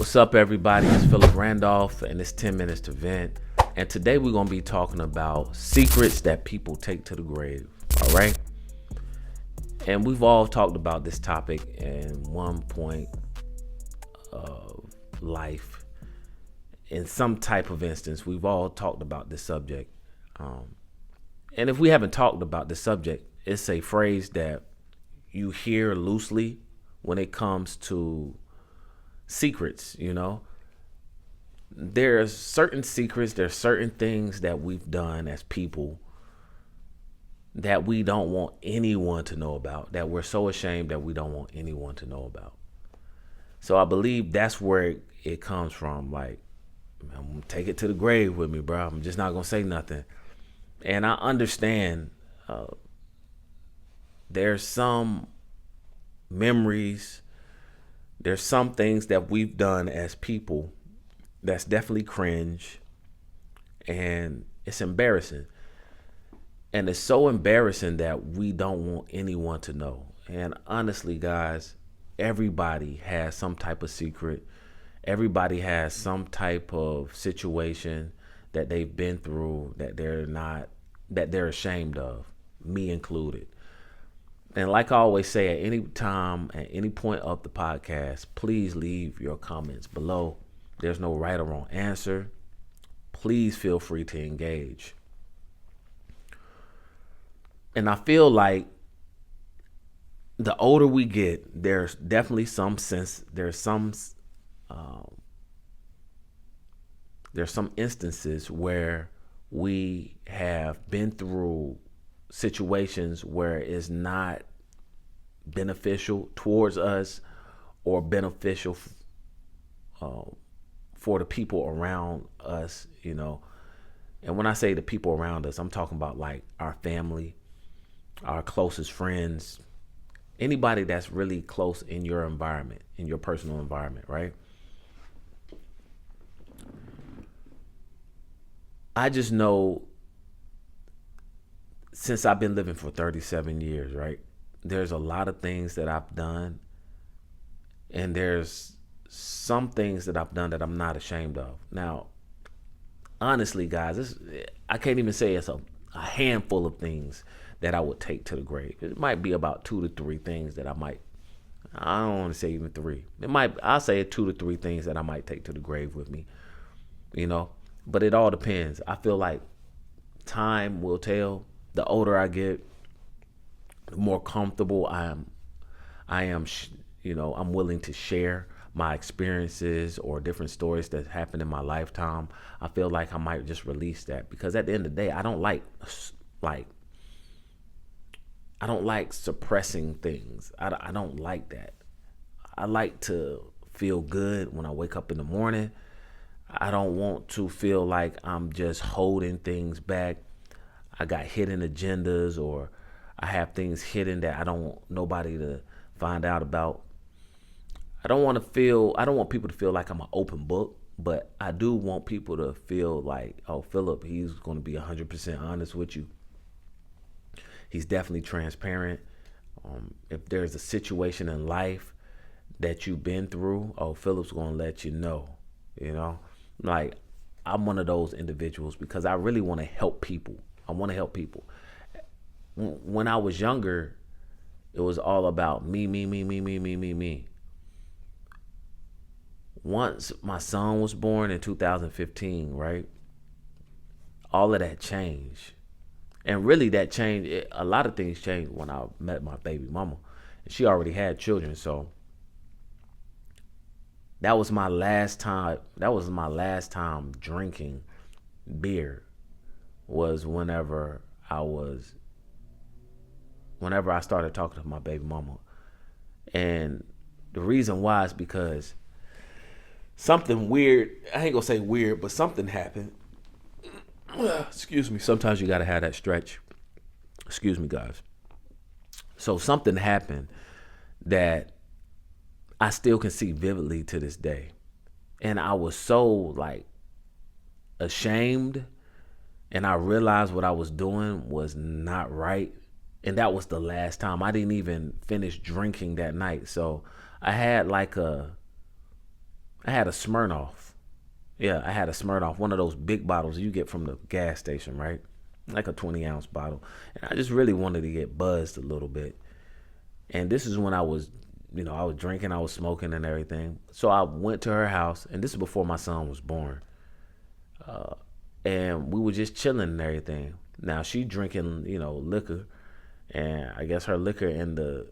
What's up, everybody? It's Philip Randolph, and it's 10 Minutes to Vent. And today we're going to be talking about secrets that people take to the grave. All right? And we've all talked about this topic in one point of life. In some type of instance, we've all talked about this subject. And if we haven't talked about this subject, it's a phrase that you hear loosely when it comes to secrets. There's certain secrets, there's certain things that we've done as people that we don't want anyone to know about, that we're so ashamed that we don't want anyone to know about. So I believe that's where it comes from. Like, I'm gonna take it to the grave with me, bro. I'm just not gonna say nothing. And I understand there's some memories, there's some things that we've done as people that's definitely cringe, and it's embarrassing. And it's so embarrassing that we don't want anyone to know. And honestly, guys, everybody has some type of secret. Everybody has some type of situation that they've been through that they're ashamed of, me included. And like I always say, at any time, at any point of the podcast, please leave your comments below. There's no right or wrong answer. Please feel free to engage. And I feel like the older we get, there's definitely some instances where we have been through situations where it's not beneficial towards us or beneficial for the people around us, And when I say the people around us, I'm talking about like our family, our closest friends, anybody that's really close in your environment, in your personal environment, right? I just know, since I've been living for 37 years, right? There's a lot of things that I've done, and there's some things that I've done that I'm not ashamed of. Now, honestly, guys, I can't even say it's a handful of things that I would take to the grave. It might be about 2 to 3 things that I don't want to say even 3. I'll say 2 to 3 things that I might take to the grave with me, But it all depends. I feel like time will tell. The older I get, the more comfortable I am. I'm willing to share my experiences or different stories that happened in my lifetime. I feel like I might just release that, because at the end of the day, I don't like suppressing things. I don't like that. I like to feel good when I wake up in the morning. I don't want to feel like I'm just holding things back. I got hidden agendas, or I have things hidden that I don't want nobody to find out about. I don't want people to feel like I'm an open book, but I do want people to feel like, oh, Philip, he's going to be 100% honest with you. He's definitely transparent. If there's a situation in life that you've been through, oh, Philip's going to let you know, Like, I'm one of those individuals because I really want to help people. I want to help people. When I was younger, it was all about me, me, me, me, me, me, me, me. Once my son was born in 2015, right? All of that changed. And really that changed, a lot of things changed when I met my baby mama. She already had children, so that was my last time drinking beer, was whenever I started talking to my baby mama. And the reason why is because something weird, I ain't gonna say weird, but something happened. Excuse me. Sometimes you gotta have that stretch. Excuse me, guys. So something happened that I still can see vividly to this day. And I was so ashamed, and I realized what I was doing was not right. And that was the last time. I didn't even finish drinking that night. So I had I had a Smirnoff. Yeah, I had a Smirnoff, one of those big bottles you get from the gas station, right? Like a 20-ounce bottle. And I just really wanted to get buzzed a little bit. And this is when I was, I was drinking, I was smoking and everything. So I went to her house, and this is before my son was born. And we were just chilling and everything. Now she drinking, liquor, and I guess her liquor in the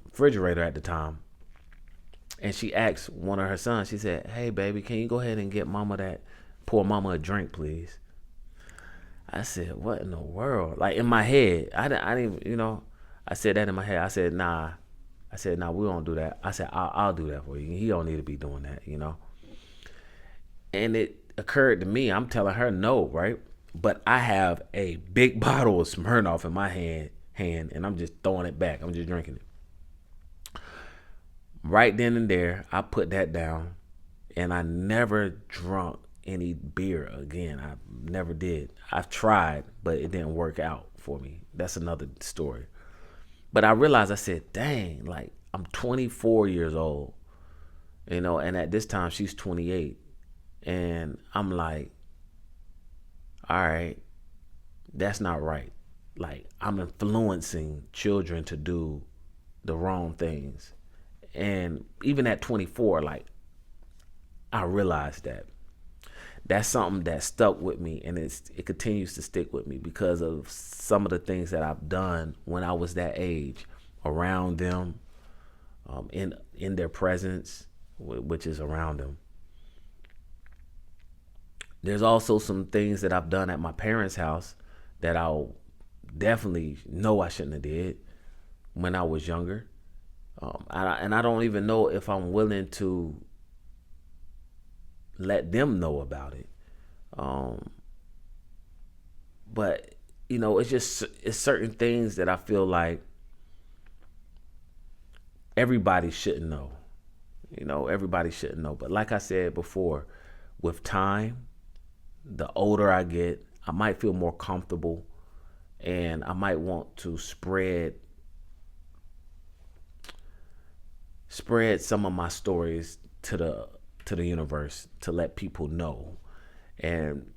refrigerator at the time. And she asked one of her sons, she said, "Hey baby, can you go ahead and get pour mama a drink, please?" I said, "What in the world?" Like in my head, I didn't, I said that in my head. I said, "Nah." I said, "Nah, we don't do that." I said, I'll do that for you. He don't need to be doing that. And it occurred to me, I'm telling her no, right? But I have a big bottle of Smirnoff in my hand, and I'm just throwing it back. I'm just drinking it. Right then and there, I put that down, and I never drunk any beer again. I never did. I've tried, but it didn't work out for me. That's another story. But I realized, I said, dang, like I'm 24 years old, and at this time she's 28. And I'm like, all right, that's not right. Like I'm influencing children to do the wrong things. And even at 24, like I realized that that's something that stuck with me, and it continues to stick with me because of some of the things that I've done when I was that age, around them, in their presence, which is around them. There's also some things that I've done at my parents' house that I'll definitely know I shouldn't have did when I was younger, and I don't even know if I'm willing to let them know about it. But it's certain things that I feel like everybody shouldn't know. Everybody shouldn't know. But like I said before, with time, the older I get, I might feel more comfortable, and I might want to spread some of my stories to the universe, to let people know. And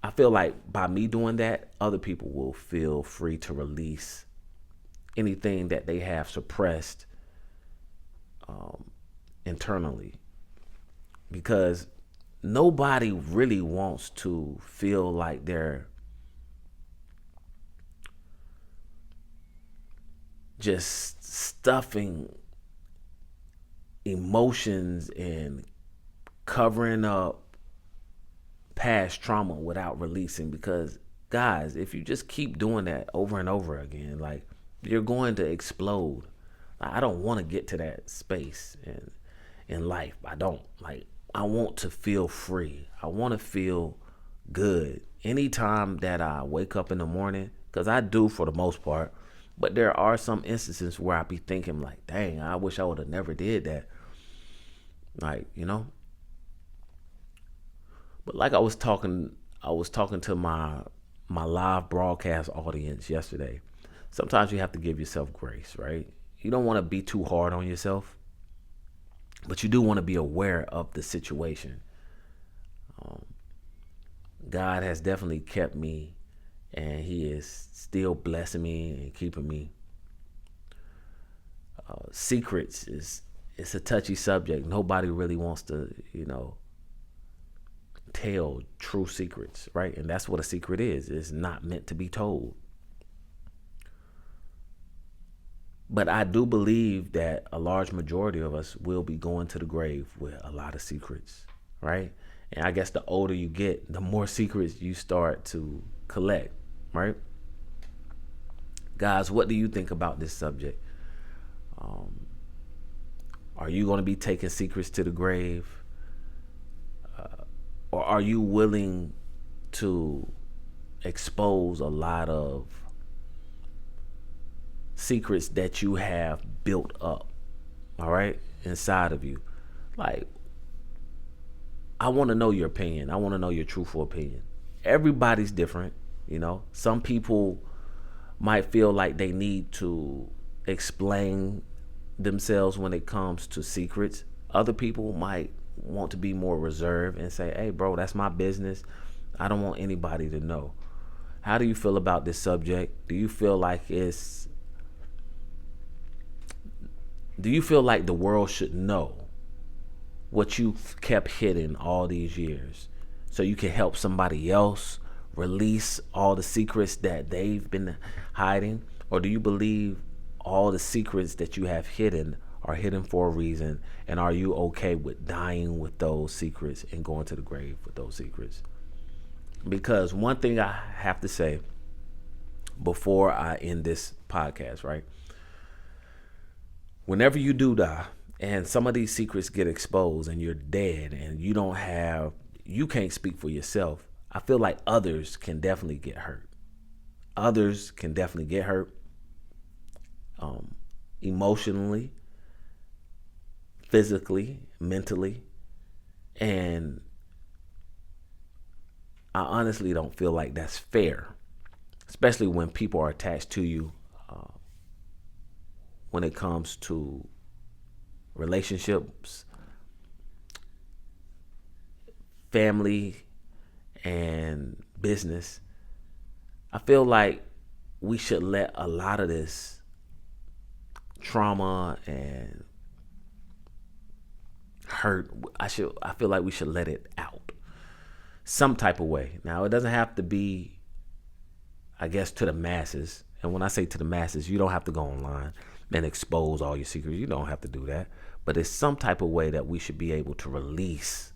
I feel like by me doing that, other people will feel free to release anything that they have suppressed internally, because nobody really wants to feel like they're just stuffing emotions and covering up past trauma without releasing. Because guys, if you just keep doing that over and over again, like, you're going to explode. I don't want to get to that space in life. I want to feel free. I want to feel good anytime that I wake up in the morning, because I do for the most part. But there are some instances where I be thinking like, dang, I wish I would have never did that. Like, But like I was talking to my live broadcast audience yesterday. Sometimes you have to give yourself grace, right? You don't want to be too hard on yourself, but you do want to be aware of the situation. God has definitely kept me, and He is still blessing me and keeping me. Secrets it's a touchy subject. Nobody really wants to, tell true secrets, right? And that's what a secret is. It's not meant to be told. But I do believe that a large majority of us will be going to the grave with a lot of secrets, right? And I guess the older you get, the more secrets you start to collect, right? Guys, what do you think about this subject? Are you going to be taking secrets to the grave? Or are you willing to expose a lot of secrets that you have built up, all right, inside of you? Like, I want to know your opinion. I want to know your truthful opinion. Everybody's different, Some people might feel like they need to explain themselves when it comes to secrets. Other people might want to be more reserved and say, hey, bro, that's my business. I don't want anybody to know. How do you feel about this subject? Do you feel like the world should know what you've kept hidden all these years so you can help somebody else release all the secrets that they've been hiding? Or do you believe all the secrets that you have hidden are hidden for a reason? And are you okay with dying with those secrets and going to the grave with those secrets? Because one thing I have to say before I end this podcast, right? Whenever you do die and some of these secrets get exposed and you're dead and you can't speak for yourself, I feel like others can definitely get hurt. Others can definitely get hurt emotionally, physically, mentally. And I honestly don't feel like that's fair, especially when people are attached to you when it comes to relationships, family, and business. I feel like we should let a lot of this trauma and hurt, I feel like we should let it out some type of way. Now, it doesn't have to be, I guess, to the masses. And when I say to the masses, you don't have to go online and expose all your secrets. You don't have to do that. But it's some type of way that we should be able to release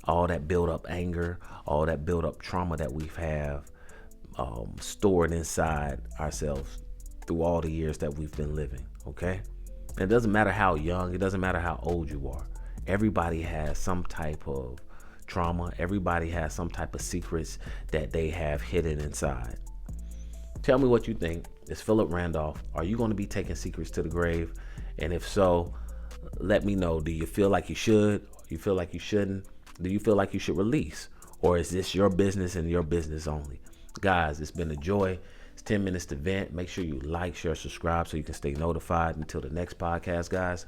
all that built up anger, all that built up trauma that we have stored inside ourselves through all the years that we've been living. Okay? And it doesn't matter how young, it doesn't matter how old you are. Everybody has some type of trauma. Everybody has some type of secrets that they have hidden inside. Tell me what you think. It's Philip Randolph. Are you going to be taking secrets to the grave? And if so, let me know. Do you feel like you should? You feel like you shouldn't? Do you feel like you should release? Or is this your business and your business only? Guys, it's been a joy. It's 10 minutes to vent. Make sure you like, share, subscribe so you can stay notified. Until the next podcast, guys.